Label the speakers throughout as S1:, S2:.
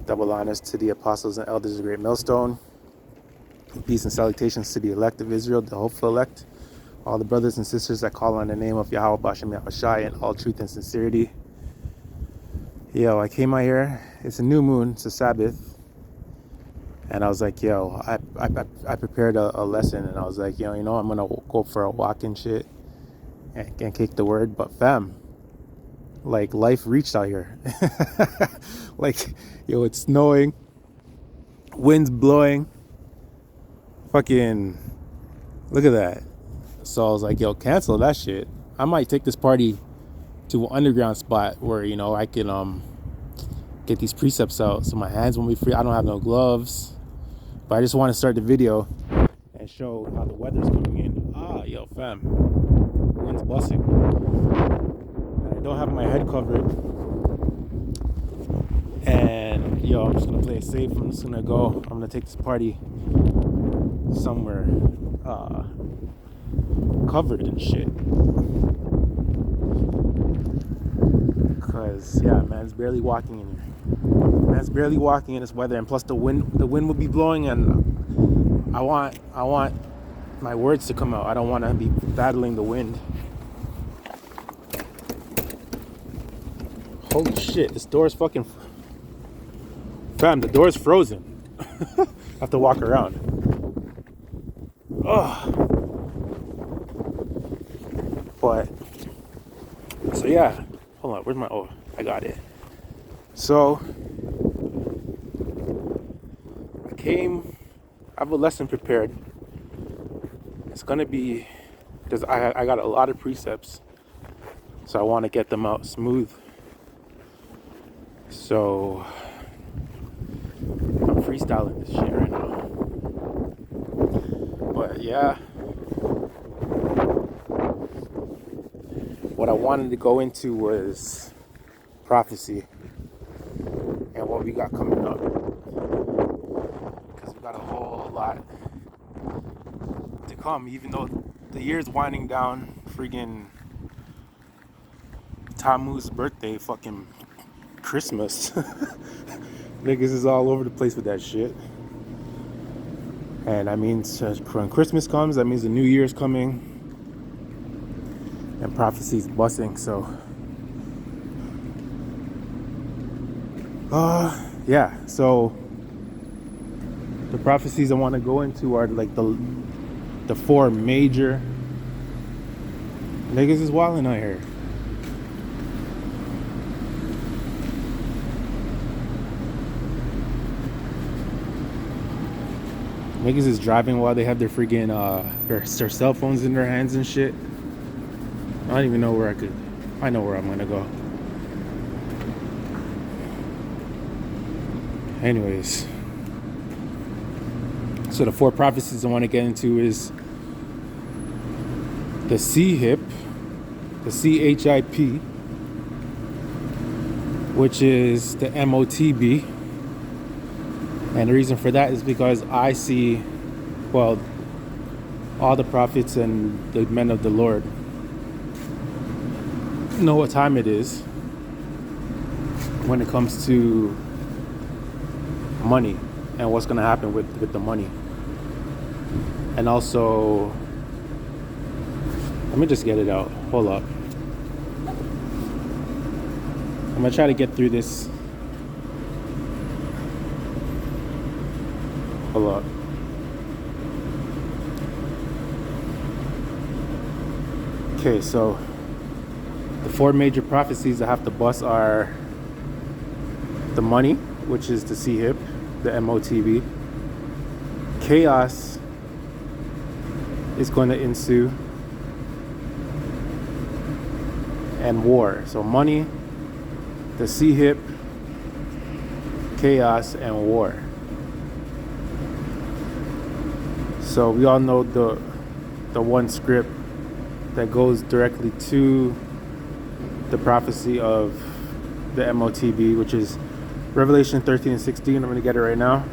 S1: Double honors to the apostles and elders of the great millstone. Peace and salutations to the elect of Israel, the hopeful elect. All the brothers and sisters that call on the name of Yahweh Bashem Yahushai in all truth and sincerity. Yo, I came out here. It's a new moon. It's a Sabbath. And I was like, yo, I prepared a lesson. And I was like, yo, I'm going to go for a walk and shit and kick the word. But fam, like life reached out here. Like, yo, it's snowing. Wind's blowing. Fucking, look at that. So I was like, yo, cancel that shit. I might take this party to an underground spot where, I can get these precepts out so my hands won't be free. I don't have no gloves. But I just want to start the video and show how the weather's coming in. Yo, fam. Wind's busting. And I don't have my head covered. And, yo, I'm just going to play it safe. I'm just going to go. I'm going to take this party somewhere covered and shit. Because, yeah, man's barely walking in here. Man's barely walking in this weather. And plus the wind will be blowing, and I want my words to come out. I don't want to be battling the wind. Holy shit, this door is fucking... Fam, the door is frozen. I have to walk around. Ugh. But, so yeah. Hold on, where's my... Oh, I got it. So, I have a lesson prepared. It's gonna be... Because I got a lot of precepts. So I want to get them out smooth. So... I'm freestyling this shit right now. But yeah, what I wanted to go into was prophecy and what we got coming up, because we got a whole lot to come. Even though the year's winding down, friggin' Tammuz's birthday, fucking Christmas. Niggas is all over the place with that shit. And that means when Christmas comes, that means the New Year's coming. And prophecy's busting, so. Yeah, so. The prophecies I want to go into are like the four major. Niggas is wilding out here. Niggas is driving while they have their freaking their cell phones in their hands and shit. I don't even know where I know where I'm gonna go. Anyways, so the four prophecies I want to get into is the C-HIP, the C-H-I-P, which is the M-O-T-B. And the reason for that is because I see, well, all the prophets and the men of the Lord know what time it is when it comes to money and what's going to happen with the money. And also, let me just get it out. Hold up. I'm going to try to get through this. Hold up. Okay, so the four major prophecies I have to bust are the money, which is the C-HIP, the M-O-T-B. Chaos is going to ensue. And war. So money, the C-HIP, chaos, and war. So we all know the one script that goes directly to the prophecy of the M-O-T-B, which is Revelation 13 and 16. I'm going to get it right now.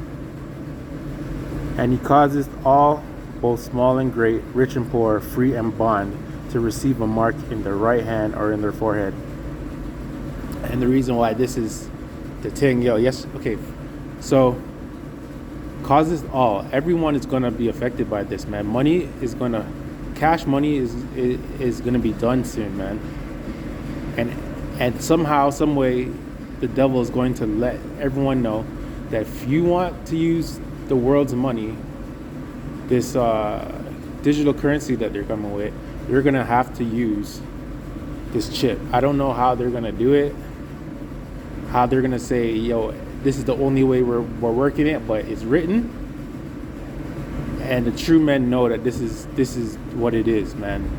S1: And he causes all, both small and great, rich and poor, free and bond, to receive a mark in their right hand or in their forehead. And the reason why this is the thing, so causes everyone is gonna be affected by this, man. Cash money is gonna be done soon, man. And somehow, some way, the devil is going to let everyone know that if you want to use the world's money, this digital currency that they're coming with, you're gonna have to use this chip. I don't know how they're gonna do it, how they're gonna say, yo, this is the only way we're working it, but it's written, and the true men know that this is what it is, man.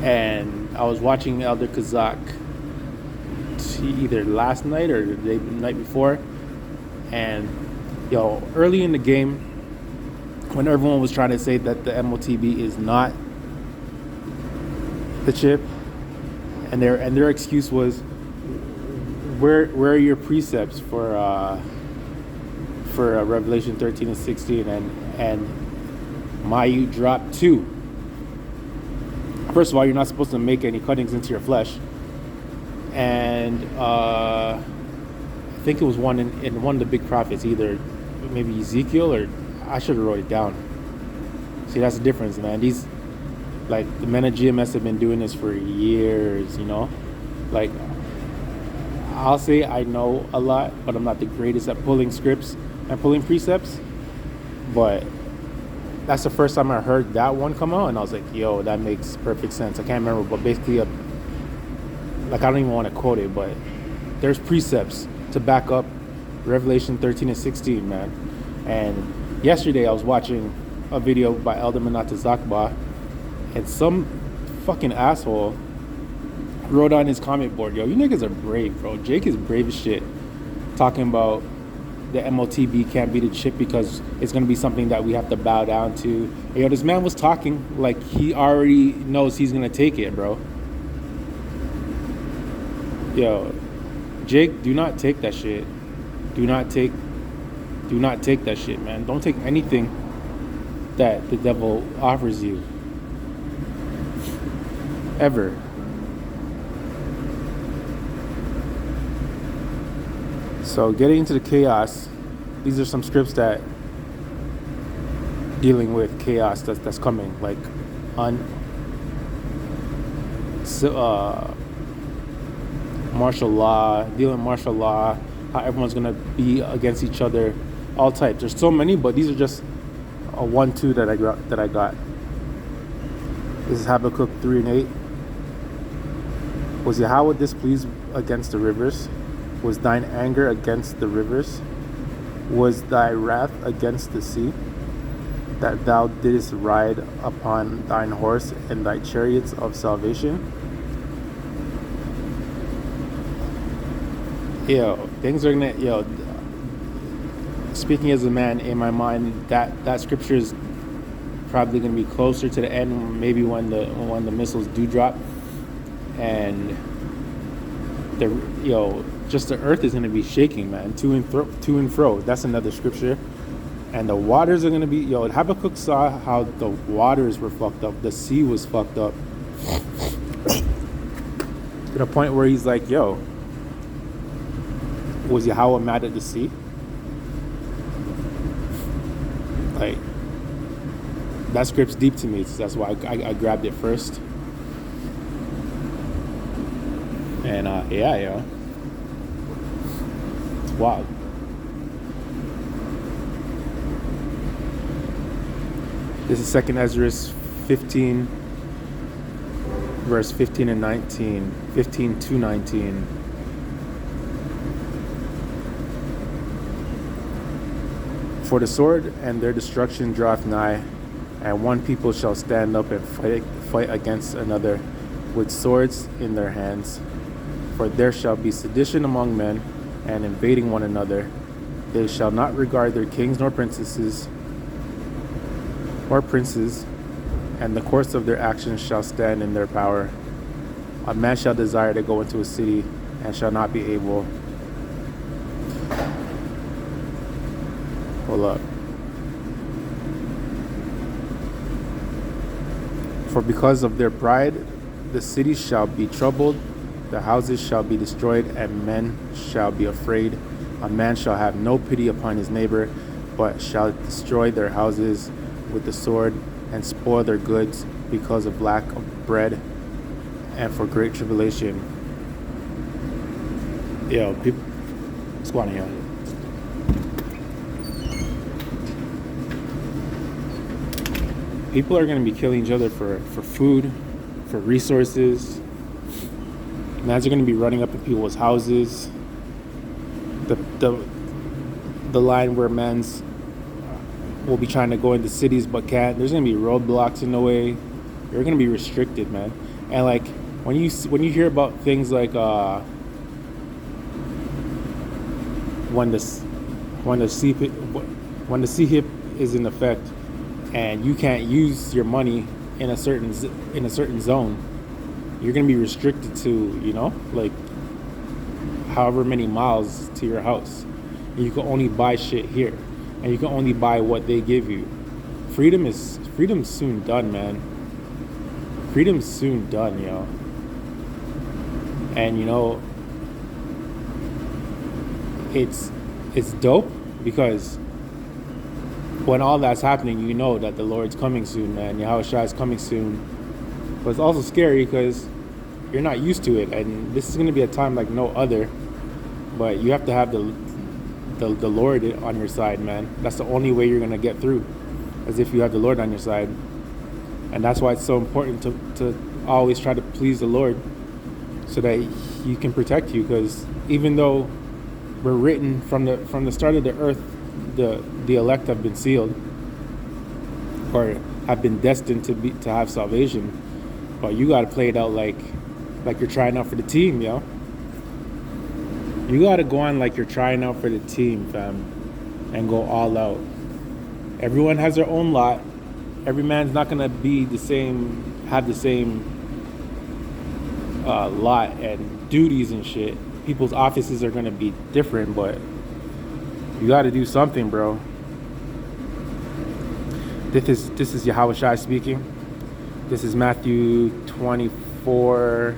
S1: And I was watching Elder Kazak either last night or the night before, and early in the game, when everyone was trying to say that the MOTB is not the chip, and their excuse was, where are your precepts for Revelation 13 and 16 and Mayu dropped 2. First of all, you're not supposed to make any cuttings into your flesh, and I think it was one in one of the big prophets, either maybe Ezekiel, or I should have wrote it down. See, that's the difference, man. These, like, the men of GMS have been doing this for years, like, I'll say I know a lot, but I'm not the greatest at pulling scripts and pulling precepts. But that's the first time I heard that one come out, and I was like, yo, that makes perfect sense. I can't remember, but basically, I don't even want to quote it, but there's precepts to back up Revelation 13 and 16, man. And yesterday I was watching a video by Elder Manata Zakba, and some fucking asshole wrote on his comment board, yo, you niggas are brave, bro. Jake is brave as shit, talking about the MOTB can't be the chip because it's going to be something that we have to bow down to. And, yo, this man was talking like he already knows he's going to take it, bro. Yo, Jake, do not take that shit. Do not take that shit, man. Don't take anything that the devil offers you. Ever. So getting into the chaos, these are some scripts that dealing with chaos that's coming, like martial law, dealing with martial law, how everyone's gonna be against each other, all types. There's so many, but these are just a 1-2 that I got. This is Habakkuk 3 and 8. Was Yahweh displeased against the rivers? Was thine anger against the rivers? Was thy wrath against the sea? That thou didst ride upon thine horse and thy chariots of salvation? Things are gonna, speaking as a man, in my mind, that scripture is probably gonna be closer to the end, maybe when the missiles do drop, and just the earth is gonna be shaking, man, to and fro. That's another scripture. And the waters are gonna be, Habakkuk saw how the waters were fucked up, the sea was fucked up, to the point where he's like, was Yahweh mad at the sea? Like, that script's deep to me. So that's why I grabbed it first. And it's wild. This is 2nd Ezra 15, verse 15 and 19, 15 to 19. For the sword and their destruction draweth nigh, and one people shall stand up and fight against another with swords in their hands. For there shall be sedition among men, and invading one another. They shall not regard their kings nor princes, and the course of their actions shall stand in their power. A man shall desire to go into a city, and shall not be able. Hold up. For because of their pride, the cities shall be troubled, the houses shall be destroyed, and men shall be afraid. A man shall have no pity upon his neighbor, but shall destroy their houses with the sword and spoil their goods because of lack of bread and for great tribulation. Yo, people, what's going on here? People are going to be killing each other for food, for resources. Mans are going to be running up in people's houses. The line where mans will be trying to go into cities but can't. There's going to be roadblocks in the way. You're going to be restricted, man. And like when you hear about things like when the CHIP is in effect, and you can't use your money in a certain zone, you're gonna be restricted to, like however many miles to your house, and you can only buy shit here, and you can only buy what they give you. Freedom's soon done, man. Freedom's soon done, yo. And it's dope because when all that's happening, you know that the Lord's coming soon, man. Yahushua is coming soon. But it's also scary because you're not used to it, and this is going to be a time like no other. But you have to have the Lord on your side, man. That's the only way you're going to get through, as if you have the Lord on your side. And that's why it's so important to always try to please the Lord, so that He can protect you. Because even though we're written from the start of the earth, the elect have been sealed, or have been destined to have salvation, but you got to play it out like you're trying out for the team, yo. You got to go on like you're trying out for the team, fam, and go all out. Everyone has their own lot. Every man's not gonna be have the same lot and duties and shit. People's offices are gonna be different, but you got to do something, bro. This is Yahushua speaking. This is Matthew 24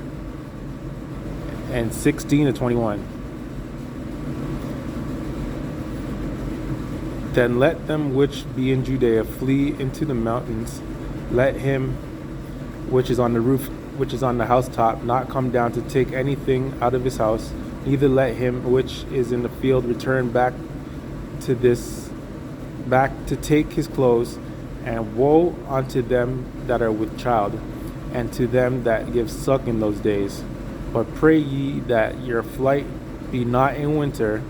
S1: and 16 to 21. Then let them which be in Judea flee into the mountains. Let him which is on the roof, which is on the housetop, not come down to take anything out of his house. Neither let him which is in the field return back to take his clothes. And woe unto them that are with child, and to them that give suck in those days. But pray ye that your flight be not in winter,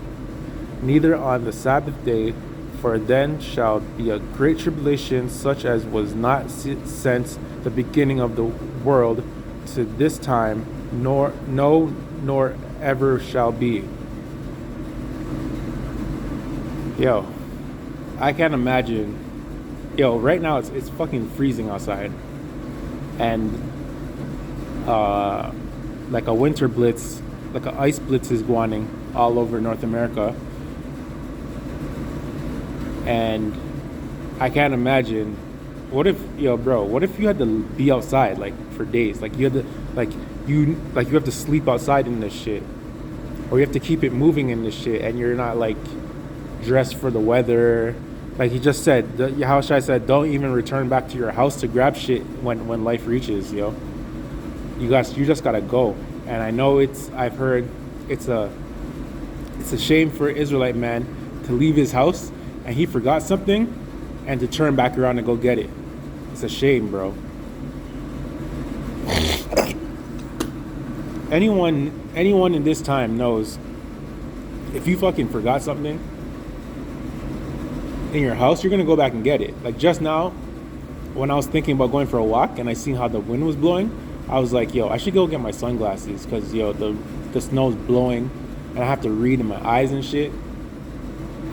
S1: neither on the Sabbath day, for then shall be a great tribulation, such as was not since the beginning of the world to this time, nor ever shall be. Yo, I can't imagine. Yo, right now it's fucking freezing outside, and like a winter blitz, like an ice blitz is going all over North America, and I can't imagine. What if you had to be outside like for days, like you have to sleep outside in this shit, or you have to keep it moving in this shit, and you're not like dressed for the weather. Like he just said, Yahushua said, don't even return back to your house to grab shit when life reaches, yo. You just gotta go. And I know I've heard it's a shame for an Israelite man to leave his house and he forgot something and to turn back around and go get it. It's a shame, bro. Anyone in this time knows if you fucking forgot something in your house, you're gonna go back and get it. Like just now, when I was thinking about going for a walk and I seen how the wind was blowing, I was like, yo, I should go get my sunglasses, because the snow's blowing and I have to read in my eyes and shit,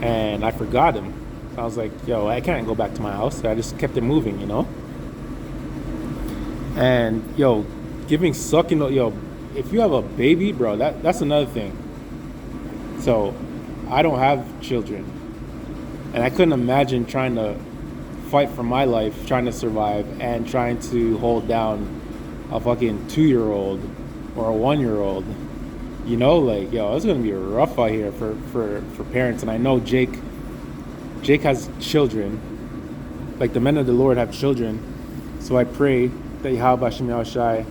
S1: and I forgot them. So I was like, yo, I can't go back to my house. So I just kept it moving, and yo, giving sucking, yo, if you have a baby, bro, that's another thing. So I don't have children, and I couldn't imagine trying to fight for my life, trying to survive, and trying to hold down a fucking 2-year-old or a 1-year-old. You know, like, yo, it's gonna be rough out here for parents. And I know Jake has children. Like, the men of the Lord have children. So I pray that Yahweh Hashem Yahushai,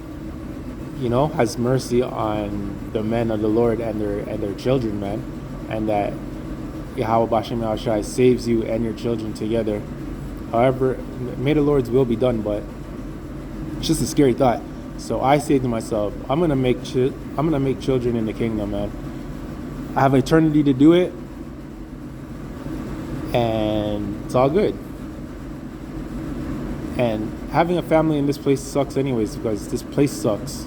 S1: you know, has mercy on the men of the Lord and their children, man. And that Yahweh Hashem Yahushai saves you and your children together. However, may the Lord's will be done, but it's just a scary thought. So I say to myself, I'm gonna make children in the kingdom, man. I have eternity to do it, and it's all good. And having a family in this place sucks anyways, because this place sucks.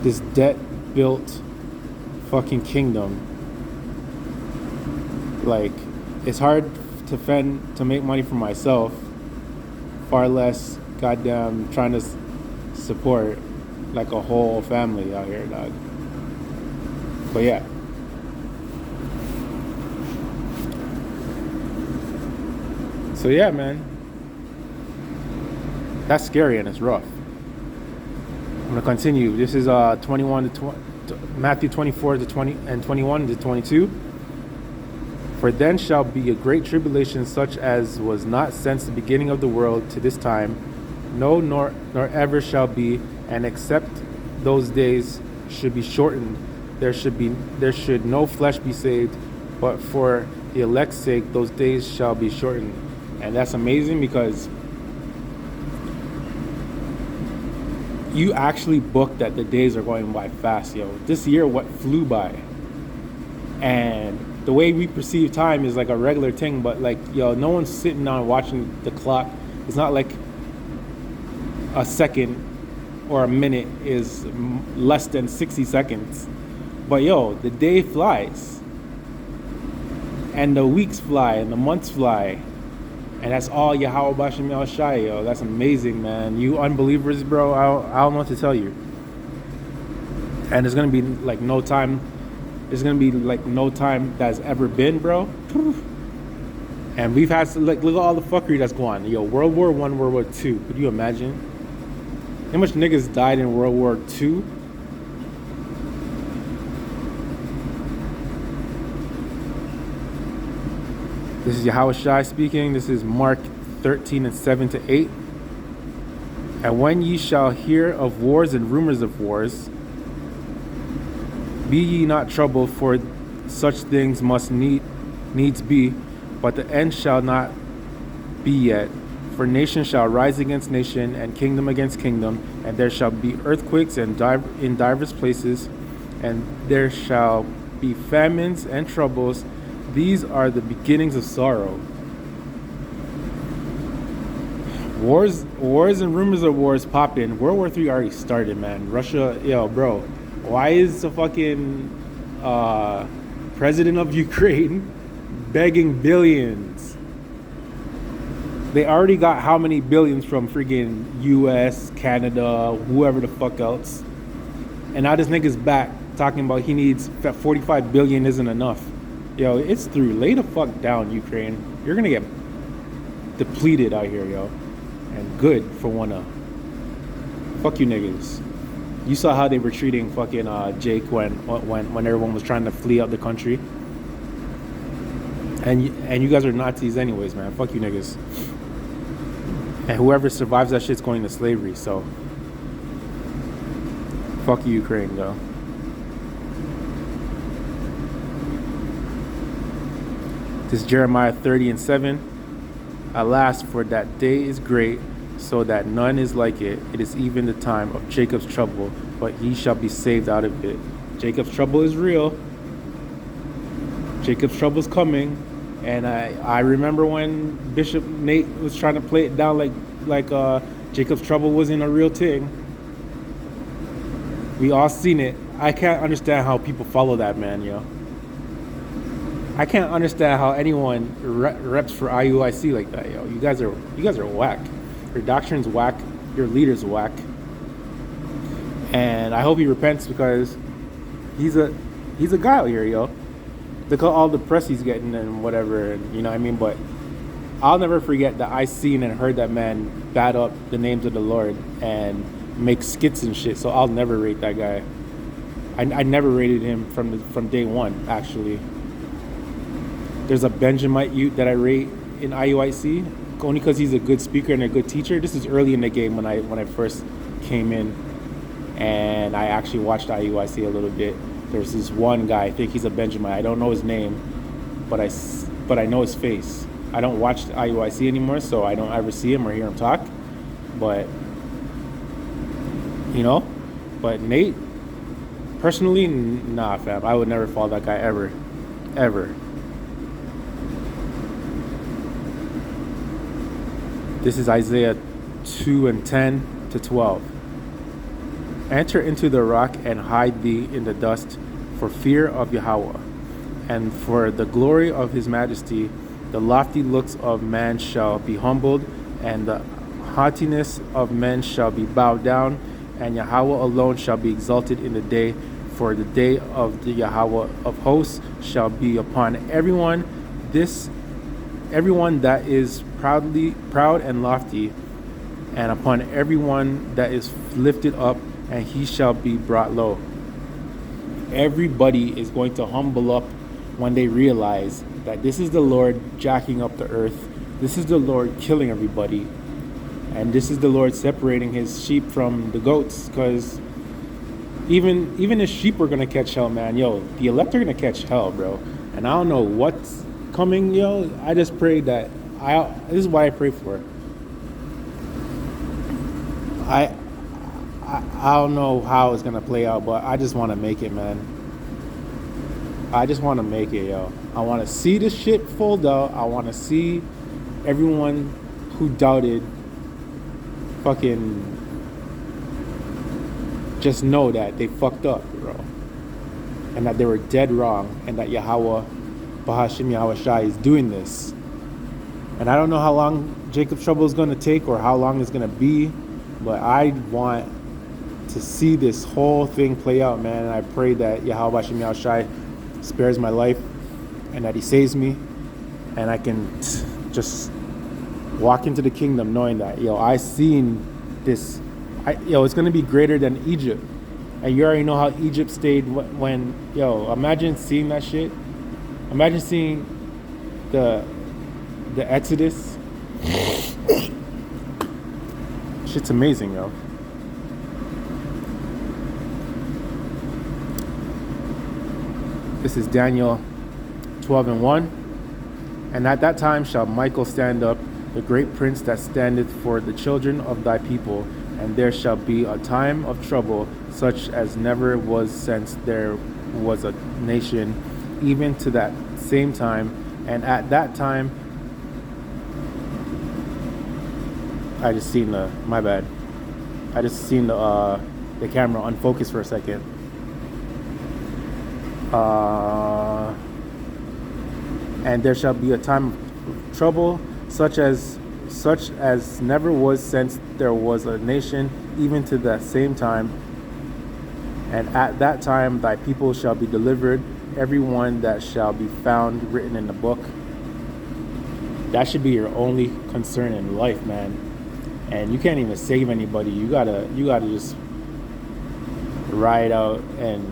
S1: This debt-built fucking kingdom. Like, it's hard to make money for myself, far less goddamn trying to support like a whole family out here, dog. But yeah. So yeah, man. That's scary and it's rough. I'm gonna continue. This is 21 to 20, Matthew 24 to 20 and 21 to 22. For then shall be a great tribulation, such as was not since the beginning of the world to this time, no, nor ever shall be, and except those days should be shortened, there should no flesh be saved, but for the elect's sake those days shall be shortened. And that's amazing, because you actually booked that the days are going by fast, yo. This year what flew by. And the way we perceive time is like a regular thing, but like, yo, no one's sitting down watching the clock. It's not like a second or a minute is less than 60 seconds. But yo, the day flies. And the weeks fly and the months fly. And that's all Yahweh Bashem Yahushai, yo. That's amazing, man. You unbelievers, bro, I don't know what to tell you. And there's gonna be like no time. There's gonna be like no time that's ever been, bro. And we've had to, like, look at all the fuckery that's going on. Yo, World War I, World War II. Could you imagine how much niggas died in World War II? This is Yahweh Shai speaking. This is Mark 13 and 7 to 8. And when ye shall hear of wars and rumors of wars, be ye not troubled, for such things must needs be, but the end shall not be yet. For nation shall rise against nation, and kingdom against kingdom, and there shall be earthquakes in divers places, and there shall be famines and troubles. These are the beginnings of sorrow. Wars and rumors of wars pop in. World War III already started, man. Russia, yo, bro. Why is the fucking president of Ukraine begging billions? They already got how many billions from freaking US, Canada, whoever the fuck else. And now this nigga's back talking about he needs 45 billion isn't enough. Yo, it's through. Lay the fuck down, Ukraine. You're gonna get depleted out here, yo. And good for one. Fuck you niggas. You saw how they were treating fucking Jake when everyone was trying to flee out the country. And you guys are Nazis anyways, man. Fuck you niggas. And whoever survives that shit's going to slavery, so fuck you, Ukraine, though. This is Jeremiah 30 and 7. Alas, for that day is great, so that none is like it. It is even the time of Jacob's trouble, but he shall be saved out of it. Jacob's trouble is real. Jacob's trouble is coming. And I remember when Bishop Nate was trying to play it down like Jacob's trouble wasn't a real thing. We all seen it. I can't understand how people follow that, man, yo. I can't understand how anyone reps for IUIC like that, yo. You guys are whack. Your doctrine's whack. Your leader's whack. And I hope he repents, because he's a guy out here, yo. Look at all the press he's getting and whatever, you know what I mean? But I'll never forget that I seen and heard that man bat up the names of the Lord and make skits and shit. So I'll never rate that guy. I never rated him from day one. Actually, there's a Benjamite Ute that I rate in IUIC only because he's a good speaker and a good teacher. This is early in the game when I first came in, and I actually watched IUIC a little bit. There's this one guy. I think he's a Benjamite. I don't know his name, but I know his face. I don't watch IUIC anymore, so I don't ever see him or hear him talk. But but Nate, personally, nah, fam. I would never follow that guy ever, ever. This is Isaiah 2:10-12. Enter into the rock and hide thee in the dust for fear of Yahweh, and for the glory of his majesty. The lofty looks of man shall be humbled, and the haughtiness of men shall be bowed down, and Yahweh alone shall be exalted in the day. For the day of the Yahweh of hosts shall be upon everyone that is proud and lofty, and upon everyone that is lifted up, and he shall be brought low. Everybody is going to humble up when they realize that this is the Lord jacking up the earth. This is the Lord killing everybody. And this is the Lord separating his sheep from the goats. Because even his sheep are going to catch hell, man. Yo, the elect are going to catch hell, bro. And I don't know what's coming, yo. I just pray that... this is why I pray for it. I don't know how it's going to play out, but I just want to make it, man. I just want to make it, yo. I want to see this shit fold out. I want to see everyone who doubted fucking just know that they fucked up, bro. And that they were dead wrong. And that Yahweh, Bahashim Yahweh Shai, is doing this. And I don't know how long Jacob's trouble is going to take or how long it's going to be. But I want to see this whole thing play out, man. And I pray that Yahweh Bahashim Yahweh Shai spares my life, and that he saves me, and I can just walk into the kingdom knowing that, I seen this. It's going to be greater than Egypt. And you already know how Egypt stayed when imagine seeing that shit. Imagine seeing the Exodus. Shit's amazing, yo. This is Daniel 12:1. And at that time shall Michael stand up, the great prince that standeth for the children of thy people, and there shall be a time of trouble, such as never was since there was a nation, even to that same time. And at that time, I just seen the camera unfocus for a second. And there shall be a time of trouble, such as never was since there was a nation, even to that same time. And at that time thy people shall be delivered, every one that shall be found written in the book. That should be your only concern in life, man. And you can't even save anybody. You gotta just ride out and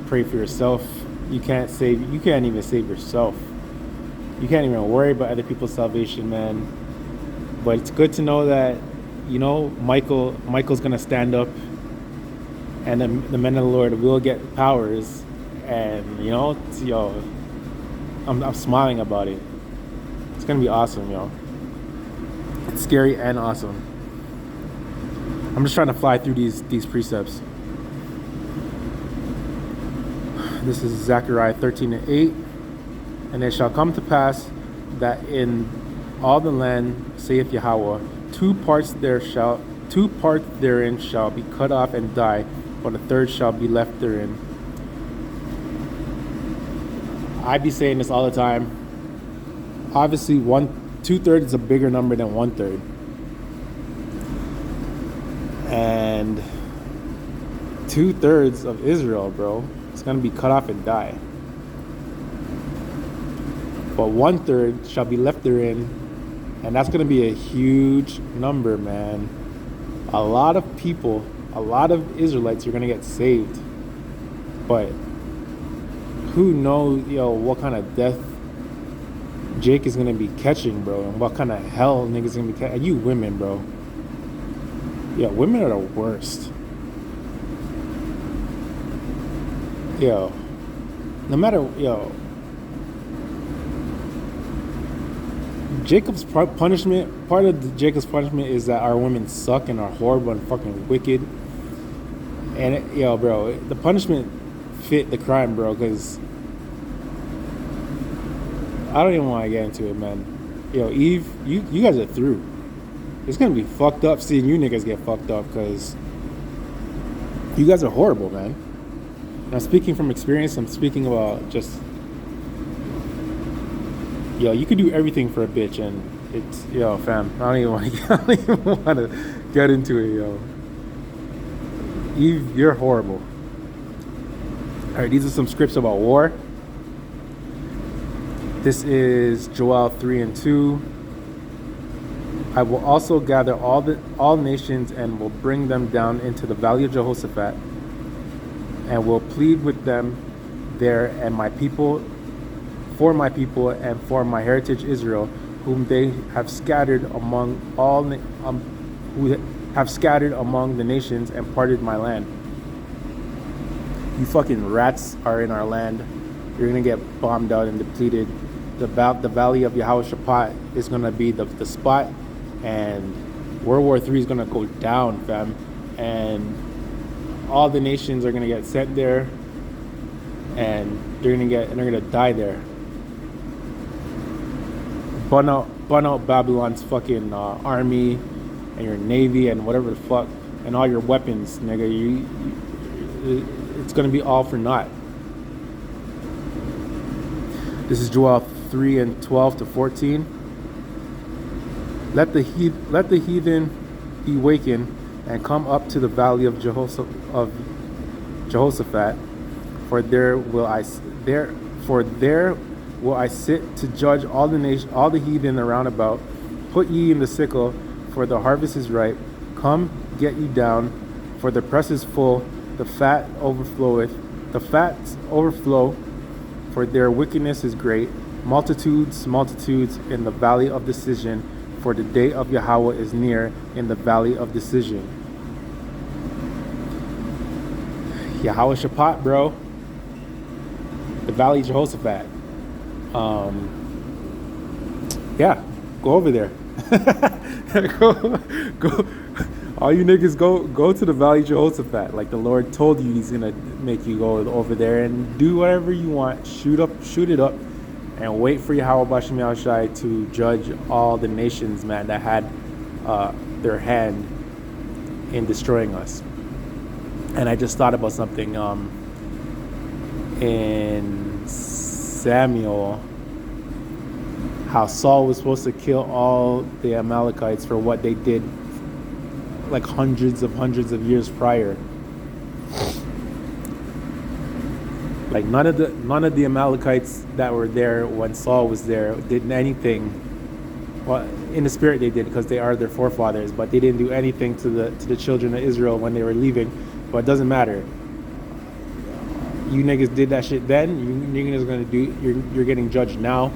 S1: pray for yourself. You can't even save yourself. You can't even worry about other people's salvation, man. But it's good to know that, Michael's gonna stand up, and the men of the Lord will get powers, and I'm smiling about it. It's gonna be awesome, yo. It's scary and awesome. I'm just trying to fly through these precepts. This is Zechariah 13:8. And it shall come to pass that in all the land, saith Yahweh, two parts therein shall be cut off and die, but a third shall be left therein. I be saying this all the time. Obviously, 2/3 is a bigger number than 1/3. And 2/3 of Israel, bro, is going to be cut off and die. But 1/3 shall be left therein, And that's going to be a huge number, man. A lot of people, a lot of Israelites are going to get saved. But who knows, what kind of death Jake is going to be catching, bro. And what kind of hell niggas going to be catching. You women, bro. Yeah, women are the worst. Yo. No matter, Jacob's punishment, part of Jacob's punishment is that our women suck and are horrible and fucking wicked. And, bro, the punishment fit the crime, bro, because I don't even want to get into it, man. Eve, you guys are through. It's going to be fucked up seeing you niggas get fucked up because you guys are horrible, man. Now, speaking from experience, I'm speaking about just, you could do everything for a bitch, and it's, fam, I don't even want to get into it, Eve, you're horrible. All right, these are some scripts about war. This is Joel 3:2. I will also gather all nations and will bring them down into the valley of Jehoshaphat, and will plead with them there, and my people, and for my heritage Israel, whom they have scattered among the nations and parted my land. You fucking rats are in our land. You're gonna get bombed out and depleted. The valley of Yehoshaphat is gonna be the spot, and World War III is gonna go down, fam. And all the nations are gonna get sent there, and they're gonna die there. Burn out Babylon's fucking army and your navy and whatever the fuck and all your weapons, nigga. It's gonna be all for naught. This is Joel 3:12-14. Let the heathen be wakened and come up to the valley of Jehoshaphat, for there will I sit to judge all the heathen around about. Put ye in the sickle, for the harvest is ripe. Come, get ye down, for the press is full. The fats overflow, for their wickedness is great. Multitudes in the valley of decision, for the day of Yahweh is near in the valley of decision. Yehoshaphat, bro. The valley of Jehoshaphat. Yeah, go over there. go. All you niggas go to the valley of Jehoshaphat. Like the Lord told you, He's gonna make you go over there and do whatever you want. Shoot it up, and wait for Yahweh Bashem Yahushai to judge all the nations, man, that had their hand in destroying us. And I just thought about something in Samuel, how Saul was supposed to kill all the Amalekites for what they did like hundreds of years prior. Like none of the Amalekites that were there when Saul was there did anything. Well, in the spirit they did, because they are their forefathers, but they didn't do anything to the children of Israel when they were leaving. But it doesn't matter. You niggas did that shit then. You niggas gonna do. You're getting judged now.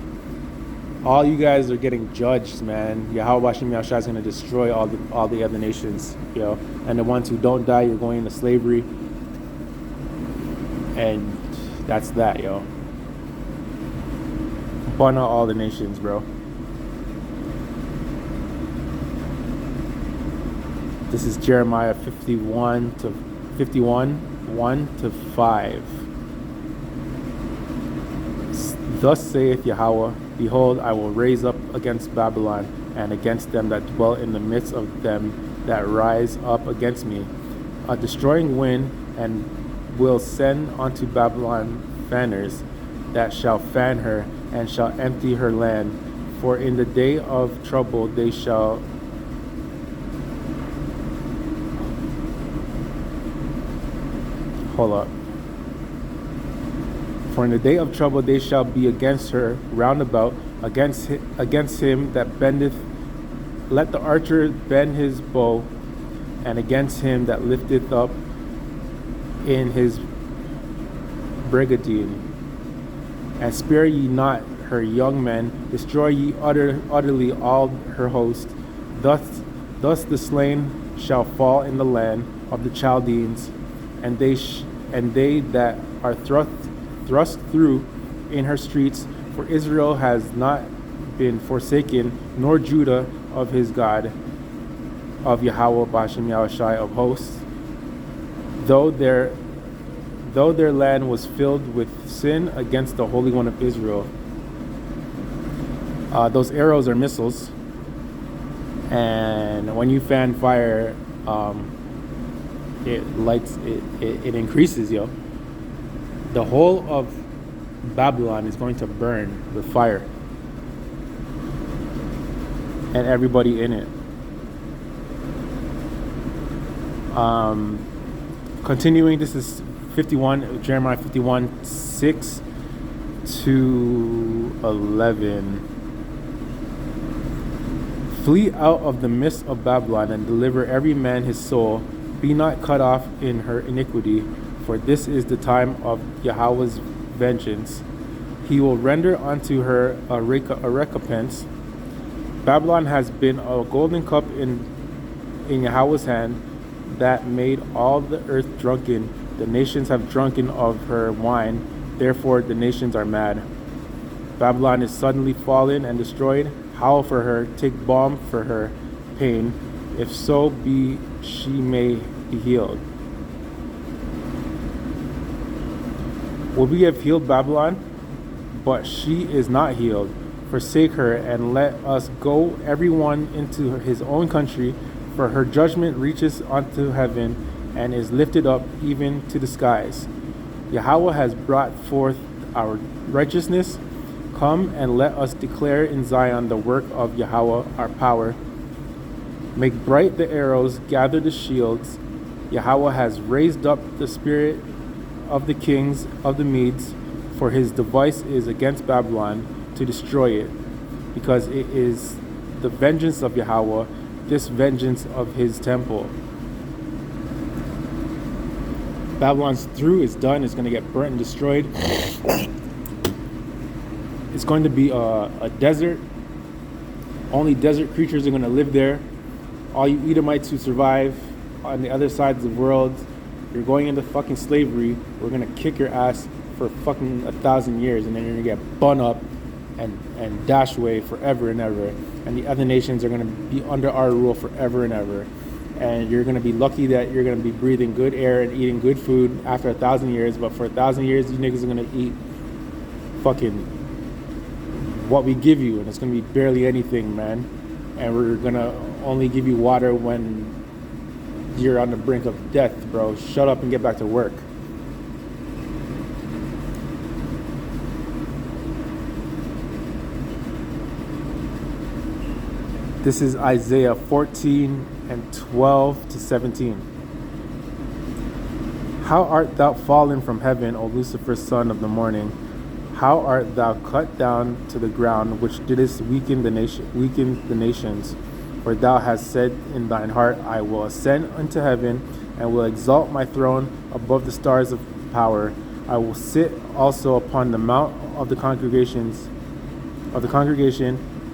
S1: All you guys are getting judged, man. Yahweh Bashem Yahushua is gonna destroy all the other nations, and the ones who don't die, you're going into slavery, and that's that, Burn out all the nations, bro. This is Jeremiah 51:1-5. Thus saith Yahweh, behold, I will raise up against Babylon and against them that dwell in the midst of them that rise up against me a destroying wind, and will send unto Babylon fanners that shall fan her and shall empty her land. For in the day of trouble they shall For in the day of trouble they shall be against her round about, against him that bendeth let the archer bend his bow, and against him that lifteth up in his brigandine. And spare ye not her young men, destroy ye utterly all her host. Thus the slain shall fall in the land of the Chaldeans, and they that are thrust through in her streets. For Israel has not been forsaken, nor Judah of his God, of Yahweh Bashem Yahushai of hosts. Though their land was filled with sin against the Holy One of Israel. Those arrows are missiles, and when you fan fire, it increases, yo. The whole of Babylon is going to burn with fire, and everybody in it. Continuing, this is 51, Jeremiah 51, 6 to 11. Flee out of the midst of Babylon, and deliver every man his soul. Be not cut off in her iniquity, for this is the time of Yahweh's vengeance. He will render unto her a recompense. Babylon has been a golden cup in Yahweh's hand, that made all the earth drunken. The nations have drunken of her wine, therefore the nations are mad. Babylon is suddenly fallen and destroyed. Howl for her, take balm for her pain, if so be she may be healed. Would we have healed Babylon? But she is not healed. Forsake her, and let us go every one into his own country, for her judgment reaches unto heaven, and is lifted up even to the skies. Yahweh has brought forth our righteousness. Come and let us declare in Zion the work of Yahweh, our power. Make bright the arrows, gather the shields. Yahweh has raised up the spirit of the kings of the Medes, for his device is against Babylon, to destroy it, because it is the vengeance of Yahweh, this vengeance of his temple. Babylon's through, it's done, it's going to get burnt and destroyed. It's going to be a desert. Only desert creatures are going to live there. All you Edomites who survive on the other side of the world, you're going into fucking slavery. We're going to kick your ass for fucking 1,000 years, and then you're going to get bun up and dashed away forever and ever. And the other nations are going to be under our rule forever and ever. And you're going to be lucky that you're going to be breathing good air and eating good food after 1,000 years. But for 1,000 years, you niggas are going to eat fucking what we give you, and it's going to be barely anything, man. And we're going to only give you water when you're on the brink of death, bro. Shut up and get back to work. This is Isaiah 14 and 12 to 17. How art thou fallen from heaven, O Lucifer, son of the morning? How art thou cut down to the ground, which didst weaken the nations? For thou hast said in thine heart, I will ascend unto heaven, and will exalt my throne above the stars of power. I will sit also upon the mount of the congregation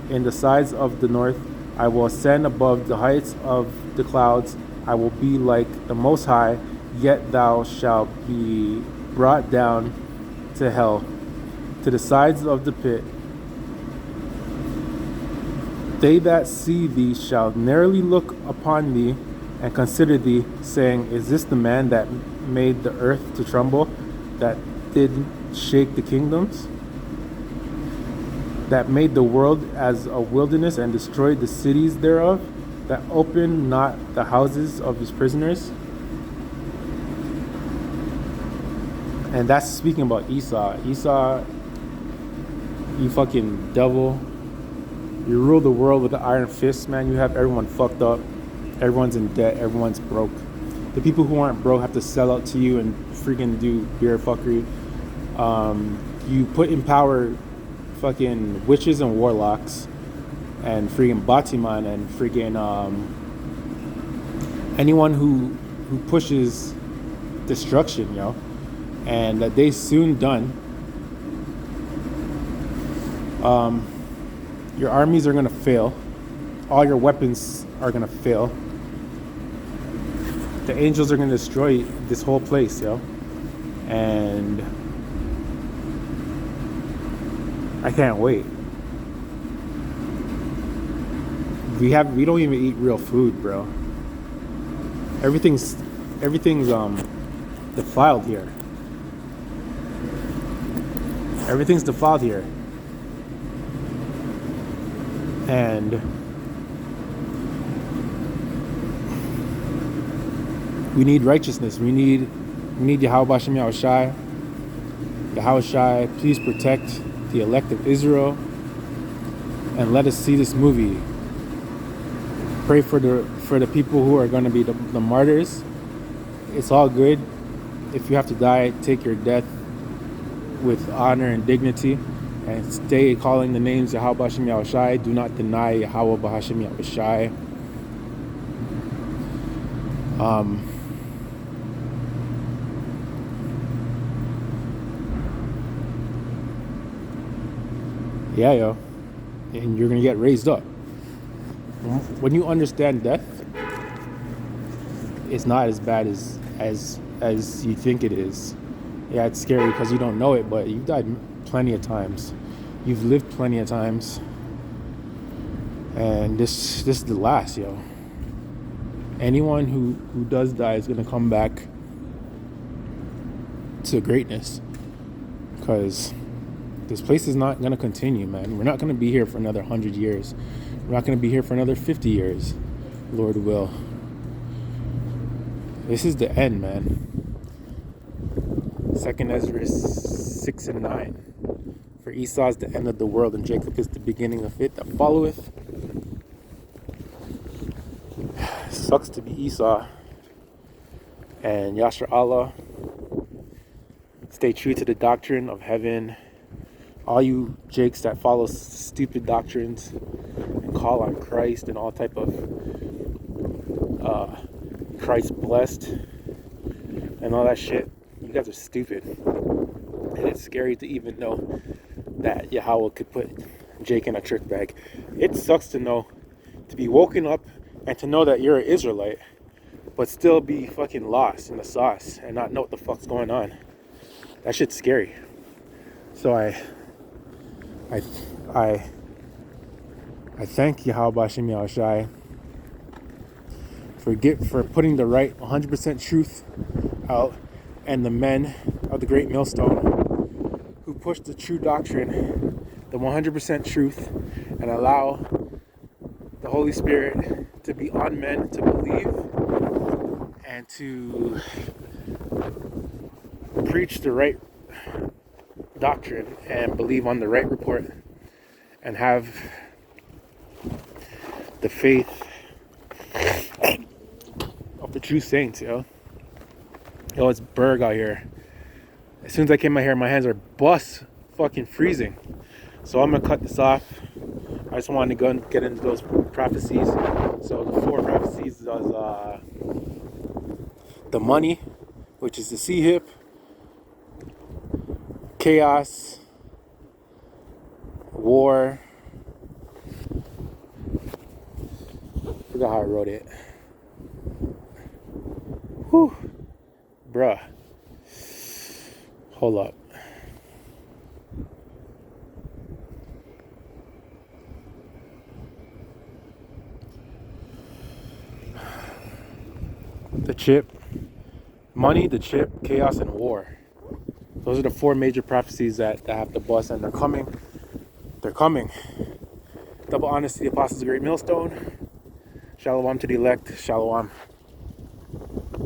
S1: in the sides of the north. I will ascend above the heights of the clouds. I will be like the Most High, yet thou shalt be brought down to hell, to the sides of the pit. They that see thee shall narrowly look upon thee, and consider thee, saying, Is this the man that made the earth to tremble, that did shake the kingdoms, that made the world as a wilderness, and destroyed the cities thereof, that opened not the houses of his prisoners? And that's speaking about Esau. Esau, you fucking devil. You rule the world with an iron fist, man. You have everyone fucked up. Everyone's in debt. Everyone's broke. The people who aren't broke have to sell out to you and freaking do beer fuckery. You put in power fucking witches and warlocks. and freaking Batiman and freaking anyone who pushes destruction, yo. And that they soon done. Your armies are gonna fail. All your weapons are gonna fail. The angels are gonna destroy this whole place, yo. And I can't wait. We don't even eat real food, bro. Everything's defiled here. Everything's defiled here. And we need righteousness. We need Yahweh Bashem Yahushai. Yahushai, please protect the elect of Israel and let us see this movie. Pray for the people who are going to be the martyrs. It's all good. If you have to die, take your death with honor and dignity, and stay calling the names Yahweh Bashem Yahushai. Do not deny Yahweh Bashem Yahushai. Yeah, yo. And you're going to get raised up. When you understand death, it's not as bad as you think it is. Yeah, it's scary because you don't know it, but you've died plenty of times. You've lived plenty of times. And this is the last, yo. Anyone who does die is going to come back to greatness. Because this place is not going to continue, man. We're not going to be here for another 100 years. We're not going to be here for another 50 years, Lord will. This is the end, man. 2 Ezra 6 and 9. For Esau is the end of the world, and Jacob is the beginning of it that followeth. Sucks to be Esau. And Yashar Allah, stay true to the doctrine of heaven. All you jakes that follow stupid doctrines and call on Christ and all type of Christ blessed and all that shit, you guys are stupid. And it's scary to even know that Yahweh could put Jake in a trick bag. It sucks to know, to be woken up and to know that you're an Israelite, but still be fucking lost in the sauce and not know what the fuck's going on. That shit's scary. So I thank Yahweh Bashem Yahushai for putting the right 100% truth out, and the men of the great millstone who push the true doctrine, the 100% truth, and allow the Holy Spirit to be on men to believe and to preach the right doctrine and believe on the right report and have the faith of the true saints, yo. Yo, it's Berg out here. As soon as I came out here, my hands are fucking freezing. So I'm gonna cut this off. I just wanted to go and get into those prophecies. So the 4 prophecies was the money, which is the sea hip, chaos, war. I forgot how I wrote it. Whew. Bruh. Hold up. The chip. Money, the chip, chaos, and war. Those are the 4 major prophecies that have the bus, and they're coming. They're coming. Double honesty, the apostles of the great millstone. Shalom to the elect. Shalom.